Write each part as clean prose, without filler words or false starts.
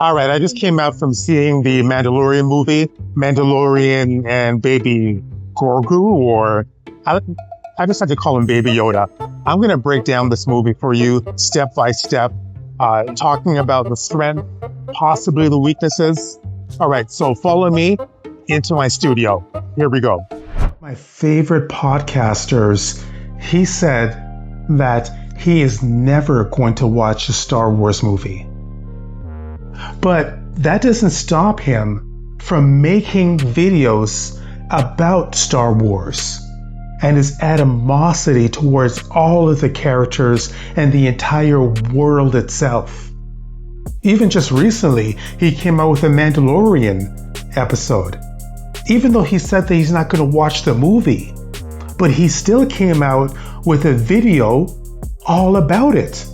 All right, I just came out from seeing the Mandalorian movie, Mandalorian and Baby Grogu, or I, I just like to call him Baby Yoda. I'm going to break down this movie for you step by step, talking about the strength, possibly the weaknesses. All right, so follow me into my studio. Here we go. My favorite podcasters, he said that he is never going to watch a Star Wars movie. But that doesn't stop him from making videos about Star Wars and his animosity towards all of the characters and the entire world itself. Even just recently, he came out with a Mandalorian episode. Even though he said that he's not going to watch the movie, but he still came out with a video all about it.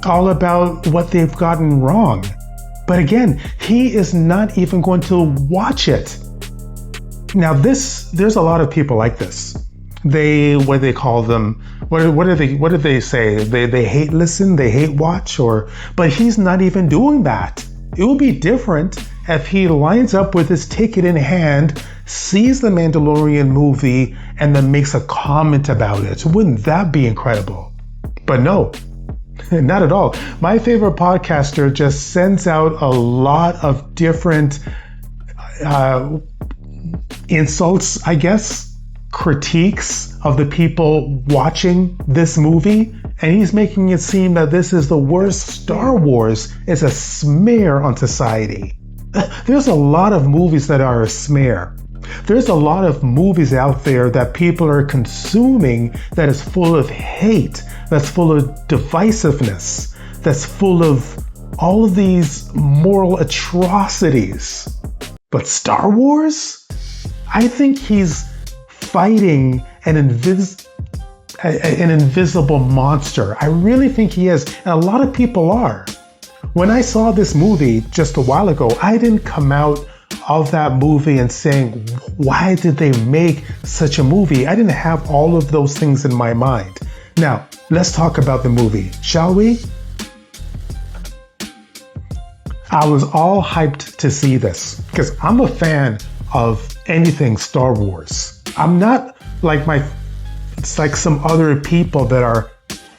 All about what they've gotten wrong. But again, he is not even going to watch it. Now there's a lot of people like this. What do they call them? What do they say? They hate listen, they hate watch, but he's not even doing that. It will be different if he lines up with his ticket in hand, sees the Mandalorian movie, and then makes a comment about it. Wouldn't that be incredible? But no. Not at all. My favorite podcaster just sends out a lot of different insults, I guess, critiques of the people watching this movie, and he's making it seem that this is the worst Star Wars. It's a smear on society. There's a lot of movies that are a smear. There's a lot of movies out there that people are consuming that is full of hate, that's full of divisiveness, that's full of all of these moral atrocities. But Star Wars? I think he's fighting an invisible monster. I really think he is, and a lot of people are. When I saw this movie just a while ago, I didn't come out of that movie and saying, why did they make such a movie? I didn't have all of those things in my mind. Now, let's talk about the movie, shall we? I was all hyped to see this because I'm a fan of anything Star Wars. I'm not it's like some other people that are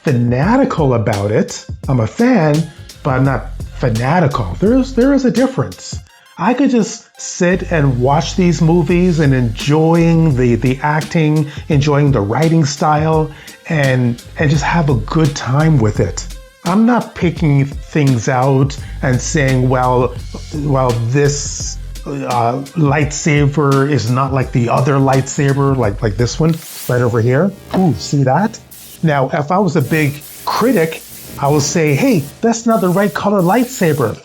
fanatical about it. I'm a fan, but I'm not fanatical. There is a difference. I could just sit and watch these movies and enjoying the acting, enjoying the writing style, and just have a good time with it. I'm not picking things out and saying, well, this lightsaber is not like the other lightsaber, like this one right over here. Ooh, see that? Now, if I was a big critic, I would say, hey, that's not the right color lightsaber.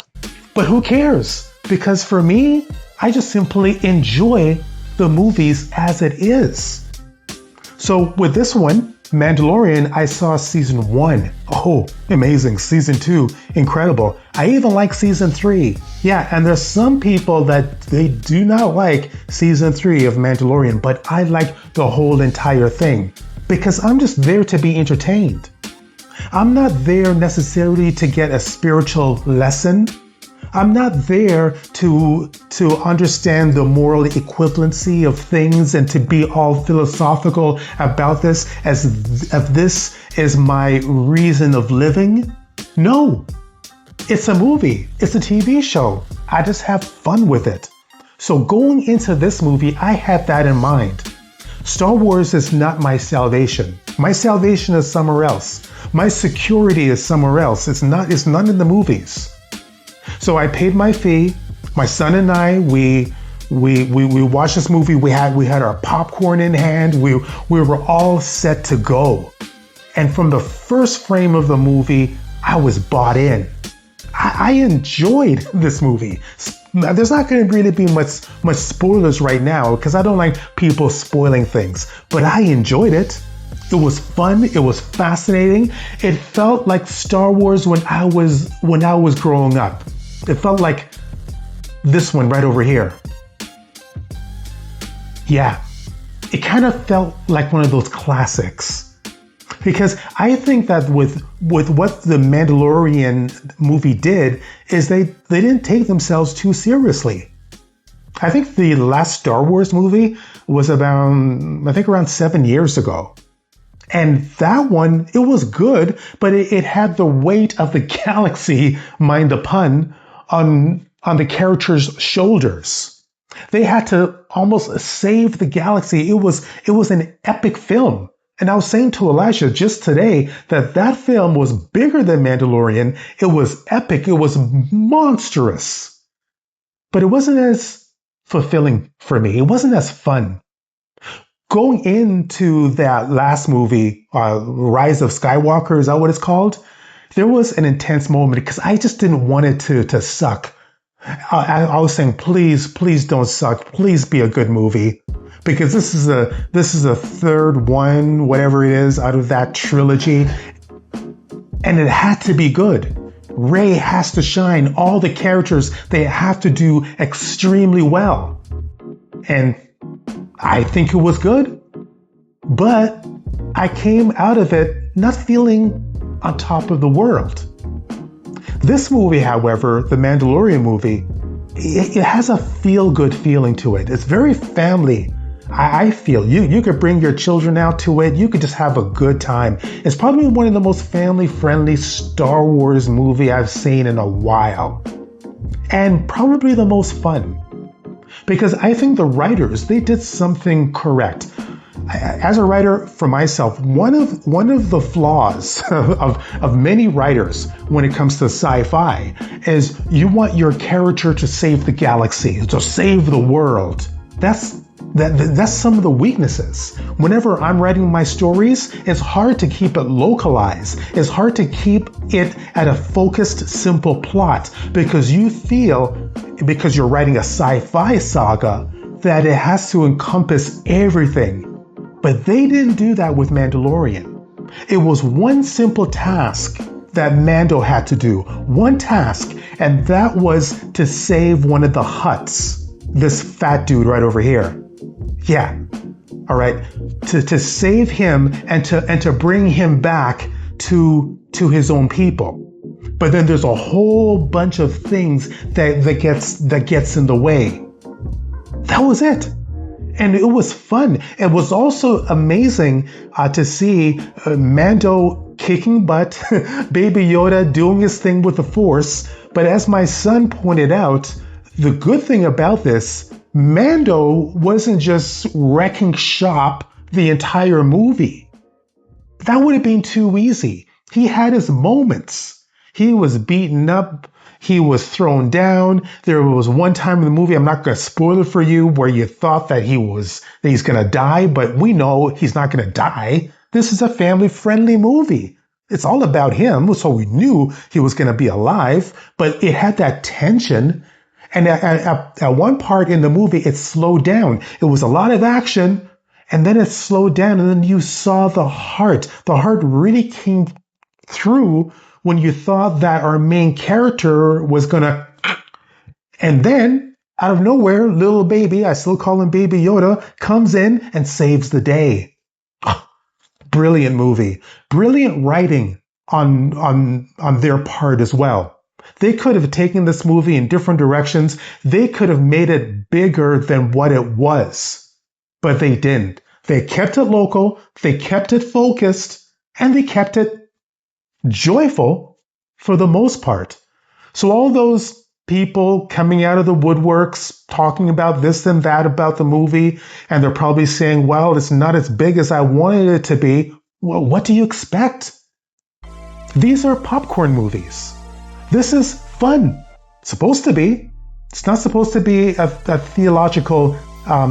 But who cares? Because for me, I just simply enjoy the movies as it is. So with this one, Mandalorian, I saw season 1. Oh, amazing. Season 2, incredible. I even like season 3. Yeah, and there's some people that they do not like season 3 of Mandalorian, but I like the whole entire thing because I'm just there to be entertained. I'm not there necessarily to get a spiritual lesson. I'm not there to understand the moral equivalency of things and to be all philosophical about this as if this is my reason of living. No, it's a movie. It's a TV show. I just have fun with it. So going into this movie, I had that in mind. Star Wars is not my salvation. My salvation is somewhere else. My security is somewhere else. It's none in the movies. So I paid my fee. My son and I, we watched this movie. We had our popcorn in hand. We were all set to go. And from the first frame of the movie, I was bought in. I enjoyed this movie. There's not going to really be much spoilers right now because I don't like people spoiling things. But I enjoyed it. It was fun. It was fascinating. It felt like Star Wars when I was growing up. It felt like this one right over here. Yeah, it kind of felt like one of those classics. Because I think that with what the Mandalorian movie did is they didn't take themselves too seriously. I think the last Star Wars movie was around 7 years ago. And that one, it was good, but it had the weight of the galaxy, mind the pun, on the characters' shoulders. They had to almost save the galaxy. It was an epic film. And I was saying to Elijah just today that film was bigger than Mandalorian. It was epic. It was monstrous. But it wasn't as fulfilling for me. It wasn't as fun. Going into that last movie, Rise of Skywalker, is that what it's called? There was an intense moment because I just didn't want it to suck. I was saying, please don't suck. Please be a good movie. Because this is a third one, whatever it is, out of that trilogy. And it had to be good. Rey has to shine. All the characters, they have to do extremely well. And I think it was good. But I came out of it not feeling on top of the world. This movie, however, the Mandalorian movie, it has a feel-good feeling to it. It's very family. I feel you could bring your children out to it. You could just have a good time. It's probably one of the most family-friendly Star Wars movie I've seen in a while. And probably the most fun. Because I think the writers, they did something correct. As a writer for myself, one of the flaws of many writers when it comes to sci-fi is you want your character to save the galaxy, to save the world. That's some of the weaknesses. Whenever I'm writing my stories, it's hard to keep it localized. It's hard to keep it at a focused, simple plot because you feel, because you're writing a sci-fi saga, that it has to encompass everything. But they didn't do that with Mandalorian. It was one simple task that Mando had to do. One task, and that was to save one of the Hutts. This fat dude right over here. Yeah, all right. To save him and to bring him back to his own people. But then there's a whole bunch of things that gets in the way. That was it. And it was fun. It was also amazing to see Mando kicking butt, Baby Yoda doing his thing with the Force. But as my son pointed out, the good thing about this, Mando wasn't just wrecking shop the entire movie. That would have been too easy. He had his moments. He was beaten up. He was thrown down. There was one time in the movie, I'm not going to spoil it for you, where you thought that he's going to die, but we know he's not going to die. This is a family-friendly movie. It's all about him, so we knew he was going to be alive, but it had that tension. And at one part in the movie, it slowed down. It was a lot of action, and then it slowed down, and then you saw the heart. The heart really came through when you thought that our main character was gonna, and then out of nowhere, little baby, I still call him Baby Yoda, comes in and saves the day. Brilliant movie. Brilliant writing on their part as well. They could have taken this movie in different directions. They could have made it bigger than what it was, but they didn't. They kept it local, they kept it focused, and they kept it joyful for the most part. So all those people coming out of the woodworks talking about this and that about the movie, and they're probably saying, well, it's not as big as I wanted it to be. Well, what do you expect? These are popcorn movies. This is fun. It's supposed to be. It's not supposed to be a theological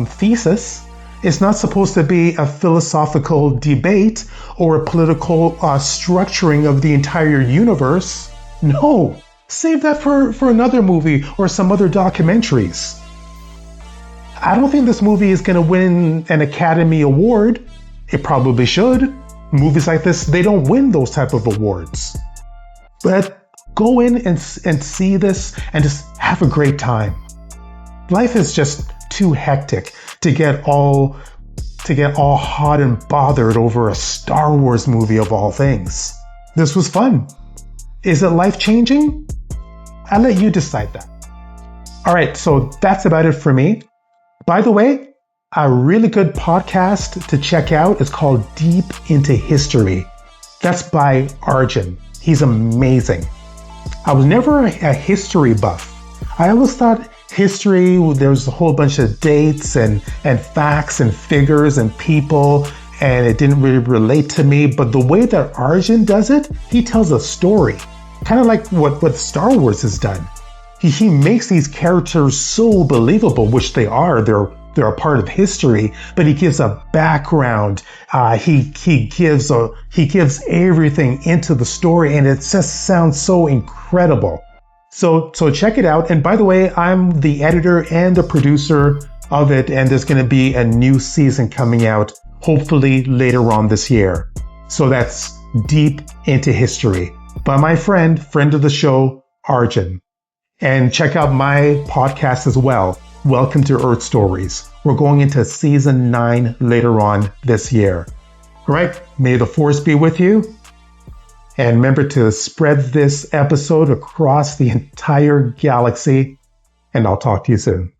thesis. It's not supposed to be a philosophical debate or a political structuring of the entire universe. No, save that for another movie or some other documentaries. I don't think this movie is going to win an Academy Award. It probably should. Movies like this, they don't win those type of awards. But go in and see this and just have a great time. Life is just too hectic to to get all hot and bothered over a Star Wars movie of all things. This was fun. Is it life-changing? I'll let you decide that. All right, so that's about it for me. By the way, a really good podcast to check out is called Deep into History. That's by Arjun. He's amazing. I was never a history buff. I always thought history, there was a whole bunch of dates and facts and figures and people, and it didn't really relate to me. But the way that Arjun does it, he tells a story, kind of like what Star Wars has done. He makes these characters so believable, which they are. They're a part of history, but he gives a background. He gives everything into the story, and it just sounds so incredible. So check it out. And by the way, I'm the editor and the producer of it, and there's going to be a new season coming out, hopefully later on this year. So that's Deep into History by my friend of the show, Arjun. And check out my podcast as well, Welcome to Earth Stories. We're going into season 9 later on this year. All right, may the force be with you. And remember to spread this episode across the entire galaxy. And I'll talk to you soon.